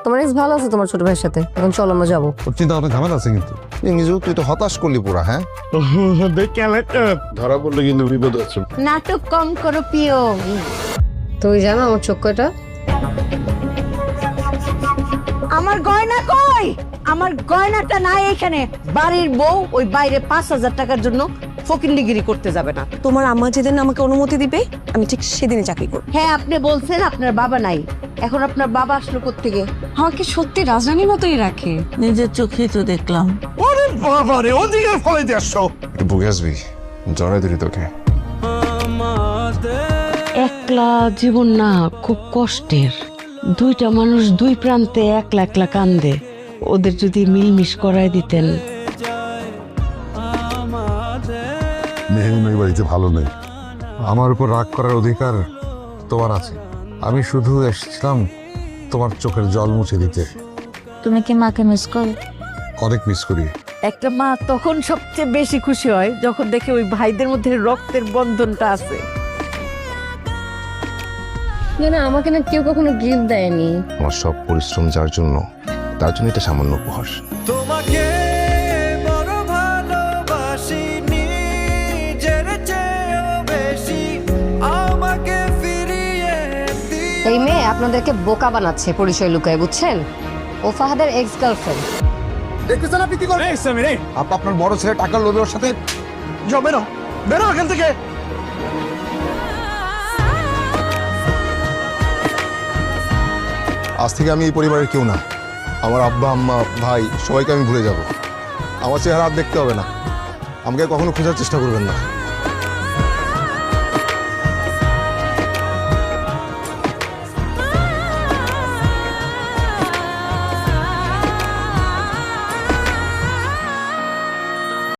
তোমার এক্স ভালো আছে তোমার ছোট ভাইয়ের সাথে, এখন চলো আমরা যাবো। ওর চিন্তা ভাবনা ঝামেলা আছে কিন্তু। নিজু তুই তো হতাশ করলি পুরা। হ্যাঁ ধরা পড়লে কিন্তু বিপদ আছে। নাটক কম করো প্রিয়। তুই জানো আমার চোখ কয়টা? আমার গয়না কই? আমার গয়নাটা নাই এখানে। বাড়ির বউ ওই বাইরে 5,000 টাকার জন্য ফকিন্ডিগিরি করতে যাবে না। তোমার আম্মা যেদিন আমাকে অনুমতি দিবে আমি ঠিক সেদিনই চাকরি করব। হ্যাঁ, আপনি বলছেন আপনার বাবা নাই, এখন আপনার বাবা আসলো কোত্থেকে? আমাকে সত্যি রাজরানীর মতোই রাখে। নিজের চোখেই তো দেখলাম। ওরে বাবা রে, ওদিকে ফলে দিয়ে আসছো। একটু বুকে আসবি, জড়াই দিলি তোকে। একলা জীবন না, খুব কষ্টের। দুইটা মানুষ দুই প্রান্তে একলা একলা কান্দে। ওদের যদি মিলমিশ করায় দিতেন। মেহের মেয়ে বাড়িতে ভালো নেই, আমার উপর রাগ করার অধিকার তোমার আছে। আমি শুধু এসেছিলাম তোমার চোখের জল মুছে দিতে। তুমি কি মাকে মিস করো? অনেক মিস করি। একটা মা তখন সবচেয়ে বেশি খুশি হয় যখন দেখে ওই ভাইদের মধ্যে রক্তের বন্ধনটা আছে। না আমাকে না কেউ কখনো গিফট দেয়নি। আমার সব পরিশ্রম যার জন্য, তার জন্য এটা সামান্য উপহার। তোমাকে বড় ভালোবাসি, নিজের চেয়েও বেশি আমাকে ফিরিয়ে দিও। এই মেয়ে আপনাদেরকে বোকা বানাচ্ছে পরিচয় লুকায়, বুঝছেন? ও ফাহাদের এক্স গার্লফ্রেন্ড। দেখতেছেন আপনি কি করবেন? আপনার বড় ছেলে টাকার লোভে ওর সাথে যাও। বেরো বেরো এখান থেকে। আজ থেকে আমি এই পরিবারের কেউ না। আমার আব্বা আম্মা ভাই সবাইকে আমি ভুলে যাব। আমার চেহারা আর দেখতে হবে না। আমাকে কখনো খোঁজার চেষ্টা করবেন না।